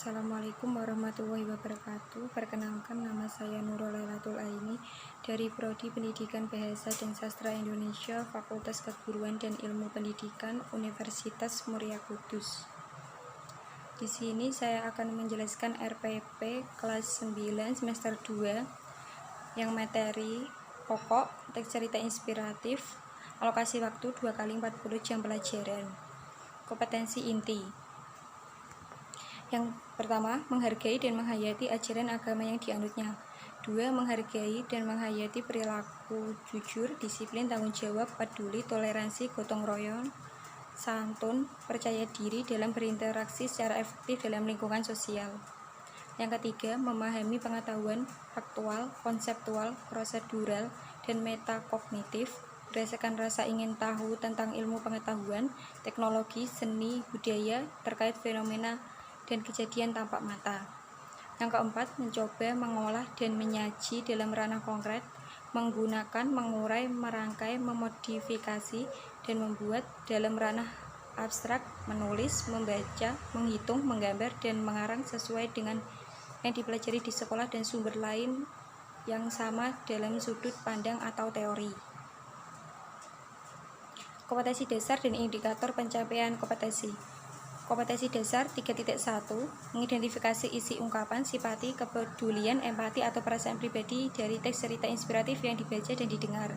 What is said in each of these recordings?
Assalamualaikum warahmatullahi wabarakatuh. Perkenalkan, nama saya Nurul Lailatul Aini dari Prodi Pendidikan Bahasa dan Sastra Indonesia, Fakultas Keguruan dan Ilmu Pendidikan, Universitas Muria Kudus. Di sini saya akan menjelaskan RPP kelas 9 semester 2 yang materi pokok, teks cerita inspiratif, alokasi waktu 2 kali 40 jam pelajaran. Kompetensi inti. Yang pertama, menghargai dan menghayati ajaran agama yang dianutnya. 2. Menghargai dan menghayati perilaku jujur, disiplin, tanggung jawab, peduli, toleransi, gotong royong, santun, percaya diri dalam berinteraksi secara efektif dalam lingkungan sosial. Yang ketiga, memahami pengetahuan faktual, konseptual, prosedural, dan metakognitif berdasarkan rasa ingin tahu tentang ilmu pengetahuan, teknologi, seni, budaya terkait fenomena dan kejadian tampak mata. Yang keempat, mencoba mengolah dan menyaji dalam ranah konkret, menggunakan, mengurai, merangkai, memodifikasi, dan membuat dalam ranah abstrak, menulis, membaca, menghitung, menggambar, dan mengarang sesuai dengan yang dipelajari di sekolah dan sumber lain yang sama dalam sudut pandang atau teori. Kompetensi dasar dan indikator pencapaian kompetensi. Kompetensi dasar 3.1 mengidentifikasi isi ungkapan, simpati, kepedulian, empati, atau perasaan pribadi dari teks cerita inspiratif yang dibaca dan didengar.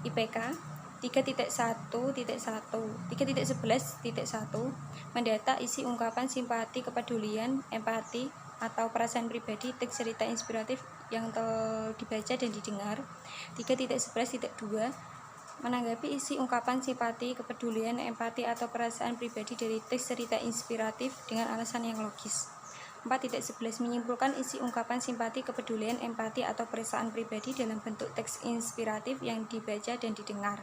IPK 3.1.1 3.11.1 mendata isi ungkapan, simpati, kepedulian, empati, atau perasaan pribadi teks cerita inspiratif yang telah dibaca dan didengar. 3.11.2 menanggapi isi ungkapan, simpati, kepedulian, empati, atau perasaan pribadi dari teks cerita inspiratif dengan alasan yang logis. 4.11 menyimpulkan isi ungkapan, simpati, kepedulian, empati, atau perasaan pribadi dalam bentuk teks inspiratif yang dibaca dan didengar.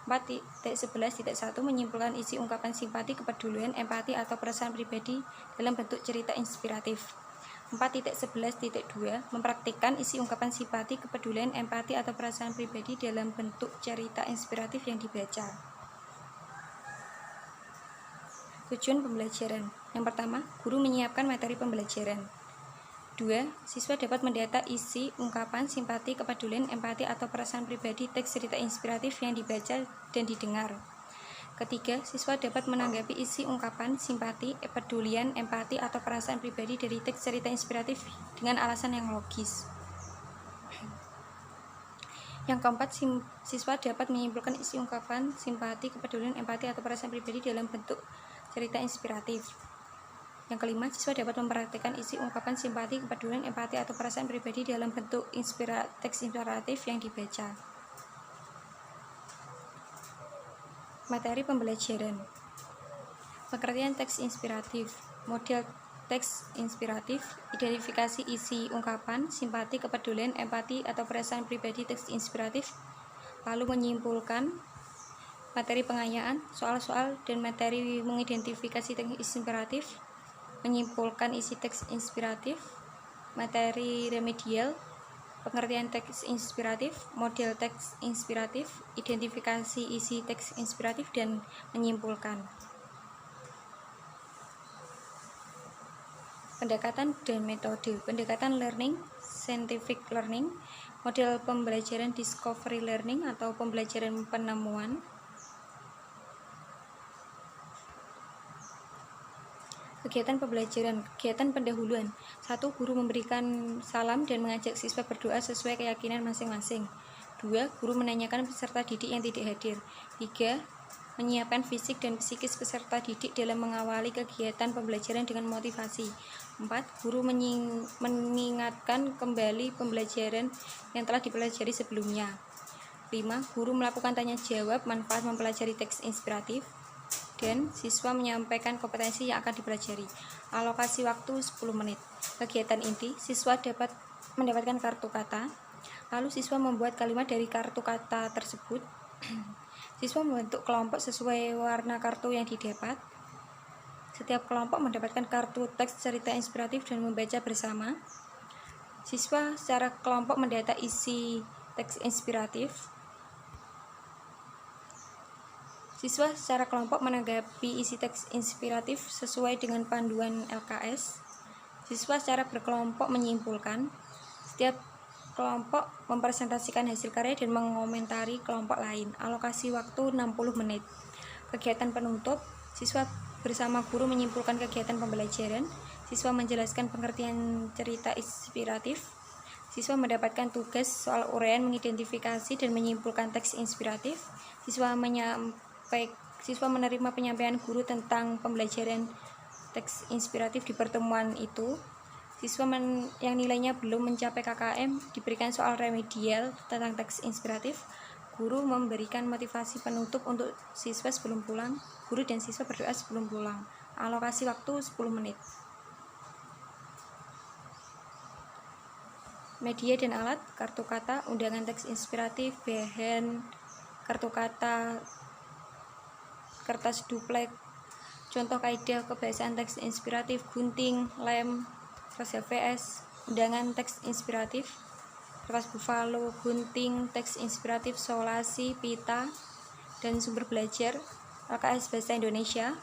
4.11.1 menyimpulkan isi ungkapan, simpati, kepedulian, empati, atau perasaan pribadi dalam bentuk cerita inspiratif. 4.11.2 mempraktikkan isi ungkapan, simpati, kepedulian, empati, atau perasaan pribadi dalam bentuk cerita inspiratif yang dibaca. Tujuan pembelajaran. Yang pertama, guru menyiapkan materi pembelajaran. 2. Siswa dapat mendata isi ungkapan, simpati, kepedulian, empati, atau perasaan pribadi teks cerita inspiratif yang dibaca dan didengar. Ketiga, siswa dapat menanggapi isi ungkapan, simpati, kepedulian, empati, atau perasaan pribadi dari teks cerita inspiratif dengan alasan yang logis. Yang keempat, siswa dapat menyimpulkan isi ungkapan, simpati, kepedulian, empati, atau perasaan pribadi dalam bentuk cerita inspiratif. Yang kelima, siswa dapat mempraktikkan isi ungkapan, simpati, kepedulian, empati, atau perasaan pribadi dalam bentuk teks inspiratif yang dibaca. Materi pembelajaran. Pengertian teks inspiratif. Model teks inspiratif. Identifikasi isi ungkapan, simpati, kepedulian, empati, atau perasaan pribadi teks inspiratif. Lalu menyimpulkan materi pengayaan, soal-soal, dan materi mengidentifikasi teks inspiratif. Menyimpulkan isi teks inspiratif. Materi remedial. Pengertian teks inspiratif, model teks inspiratif, identifikasi isi teks inspiratif, dan menyimpulkan. Pendekatan dan metode. Pendekatan learning, scientific learning, model pembelajaran discovery learning atau pembelajaran penemuan. Kegiatan pembelajaran, kegiatan pendahuluan. 1. Guru memberikan salam dan mengajak siswa berdoa sesuai keyakinan masing-masing. 2. Guru menanyakan peserta didik yang tidak hadir. 3. Menyiapkan fisik dan psikis peserta didik dalam mengawali kegiatan pembelajaran dengan motivasi. 4. Guru mengingatkan kembali pembelajaran yang telah dipelajari sebelumnya. 5. Guru melakukan tanya jawab manfaat mempelajari teks inspiratif. Dan siswa menyampaikan kompetensi yang akan dipelajari. Alokasi waktu 10 menit. Kegiatan inti, siswa dapat mendapatkan kartu kata. Lalu siswa membuat kalimat dari kartu kata tersebut. Siswa membentuk kelompok sesuai warna kartu yang didapat. Setiap kelompok mendapatkan kartu teks cerita inspiratif dan membaca bersama. Siswa secara kelompok mendata isi teks inspiratif. Siswa secara kelompok menanggapi isi teks inspiratif sesuai dengan panduan LKS. Siswa secara berkelompok menyimpulkan. Setiap kelompok mempresentasikan hasil karya dan mengomentari kelompok lain. Alokasi waktu 60 menit. Kegiatan penutup, siswa bersama guru menyimpulkan kegiatan pembelajaran. Siswa menjelaskan pengertian cerita inspiratif. Siswa mendapatkan tugas soal uraian, mengidentifikasi dan menyimpulkan teks inspiratif. Siswa menerima penyampaian guru tentang pembelajaran teks inspiratif di pertemuan itu. Siswa yang nilainya belum mencapai KKM diberikan soal remedial tentang teks inspiratif. Guru memberikan motivasi penutup untuk siswa sebelum pulang. Guru dan siswa berdoa sebelum pulang. Alokasi waktu 10 menit. Media dan alat, kartu kata, undangan teks inspiratif, bahan, kartu kata, kertas duplek, contoh kaidah kebahasaan teks inspiratif, gunting, lem, kertas HVS, undangan teks inspiratif, kertas buffalo, gunting, teks inspiratif, solasi, pita, dan sumber belajar, LKS Bahasa Indonesia.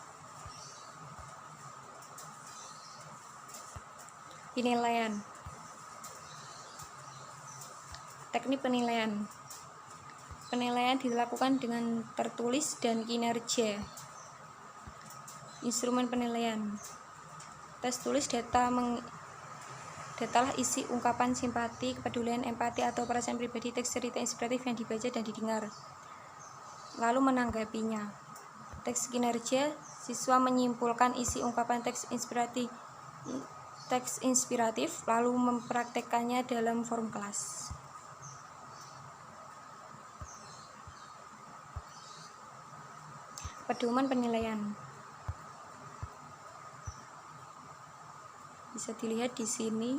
Penilaian. Teknik penilaian. Penilaian dilakukan dengan tertulis dan kinerja. Instrumen penilaian. Tes tulis datalah isi ungkapan simpati, kepedulian, empati, atau perasaan pribadi teks cerita inspiratif yang dibaca dan didengar, lalu menanggapinya. Tes kinerja, siswa menyimpulkan isi ungkapan teks inspiratif, lalu mempraktekkannya dalam forum kelas. Pedoman penilaian bisa dilihat di sini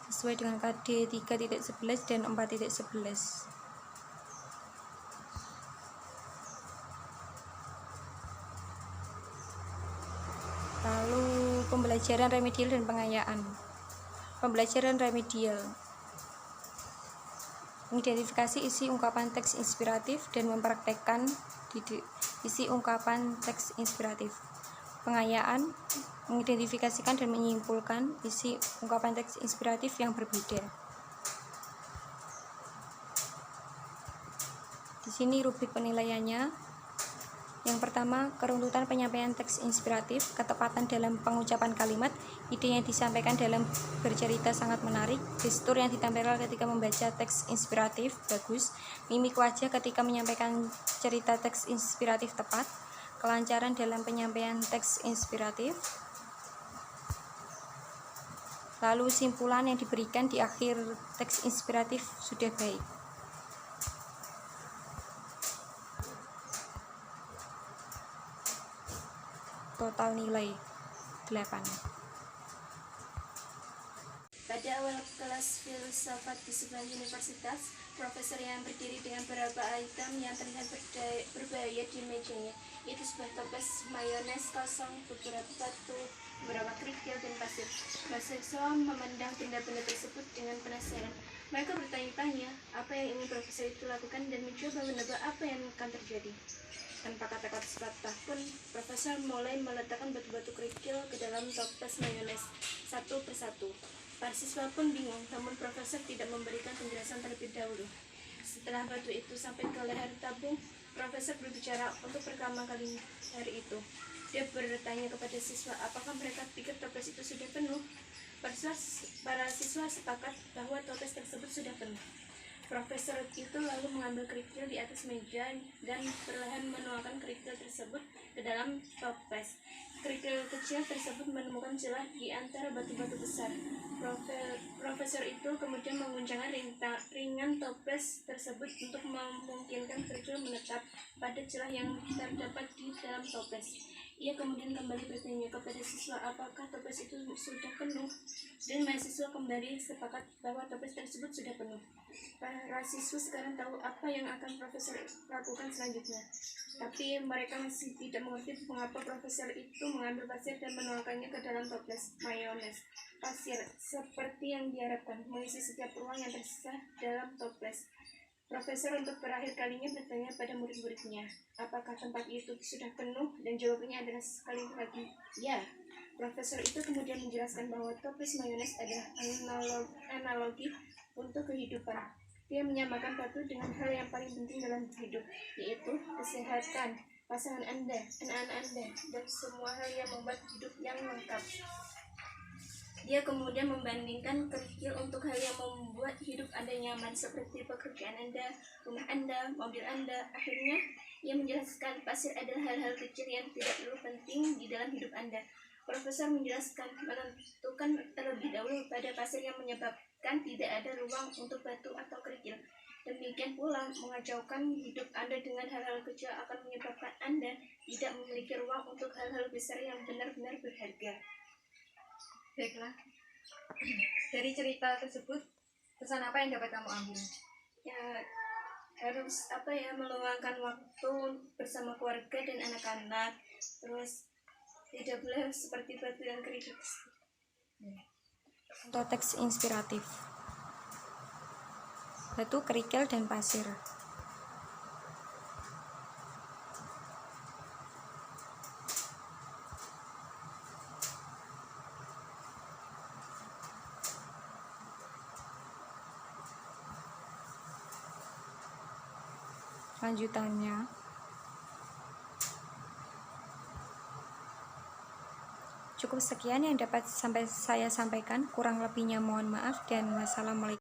sesuai dengan KD 3.11 dan 4.11. Lalu pembelajaran remedial dan pengayaan. Pembelajaran remedial mengidentifikasi isi ungkapan teks inspiratif dan mempraktekkan isi ungkapan teks inspiratif. Pengayaan mengidentifikasikan dan menyimpulkan isi ungkapan teks inspiratif yang berbeda. Di sini rubrik penilaiannya. Yang pertama, keruntutan penyampaian teks inspiratif, ketepatan dalam pengucapan kalimat, ide yang disampaikan dalam bercerita sangat menarik, gestur yang ditampilkan ketika membaca teks inspiratif bagus, mimik wajah ketika menyampaikan cerita teks inspiratif tepat, kelancaran dalam penyampaian teks inspiratif. Lalu simpulan yang diberikan di akhir teks inspiratif sudah baik. Total nilai 8. Pada awal kelas filsafat di sebuah universitas, profesor yang berdiri dengan beberapa item yang terlihat berbahaya di mejanya, yaitu sebuah toples mayones kosong, beberapa batu, beberapa kerikil, dan pasir. Mahasiswa memandang benda-benda tersebut dengan penasaran. Mereka bertanya-tanya apa yang ingin profesor itu lakukan dan mencoba menebak apa yang akan terjadi. Tanpa kata-kata sepatah pun, profesor mulai meletakkan batu-batu kerikil ke dalam toples mayones satu persatu. Para siswa pun bingung, namun profesor tidak memberikan penjelasan terlebih dahulu. Setelah batu itu sampai ke leher tabung, profesor berbicara untuk pertama kali hari itu. Dia bertanya kepada siswa, apakah mereka pikir toples itu sudah penuh? Para siswa sepakat bahwa toples tersebut sudah penuh. Profesor itu lalu mengambil kerikil di atas meja dan perlahan menuangkan kerikil tersebut ke dalam toples. Kerikil kecil tersebut menemukan celah di antara batu-batu besar. Profesor itu kemudian mengguncangkan ringan toples tersebut untuk memungkinkan kerikil menetap pada celah yang terdapat di dalam toples. Ia kemudian kembali bertanya kepada siswa apakah toples itu sudah penuh, dan mahasiswa kembali sepakat bahwa toples tersebut sudah penuh. Para siswa sekarang tahu apa yang akan profesor lakukan selanjutnya, tapi mereka masih tidak mengerti mengapa profesor itu mengambil pasir dan menuangkannya ke dalam toples mayones. Pasir, seperti yang diharapkan, mengisi setiap ruang yang tersisa dalam toples. Profesor untuk terakhir kalinya bertanya pada murid-muridnya, apakah tempat itu sudah penuh, dan jawabannya adalah sekali lagi, ya. Profesor itu kemudian menjelaskan bahwa toples mayones adalah analogi untuk kehidupan. Dia menyamakan batu dengan hal yang paling penting dalam hidup, yaitu kesehatan, pasangan Anda, anak-anak Anda, dan semua hal yang membuat hidup yang lengkap. Dia kemudian membandingkan kerikil untuk hal yang membuat hidup Anda nyaman, seperti pekerjaan Anda, rumah Anda, mobil Anda. Akhirnya, ia menjelaskan pasir adalah hal-hal kecil yang tidak terlalu penting di dalam hidup Anda. Profesor menjelaskan, menentukan terlebih dahulu pada pasir yang menyebabkan tidak ada ruang untuk batu atau kerikil. Demikian pula, mengacaukan hidup Anda dengan hal-hal kecil akan menyebabkan Anda tidak memiliki ruang untuk hal-hal besar yang benar-benar berharga. Baiklah, dari cerita tersebut, pesan apa yang dapat kamu ambil? Ya, harus meluangkan waktu bersama keluarga dan anak-anak. Terus tidak boleh seperti batu yang kerikil. Contoh teks inspiratif: batu, kerikil, dan pasir. Lanjutannya, cukup sekian yang dapat saya sampaikan. Kurang lebihnya mohon maaf, dan wassalamualaikum.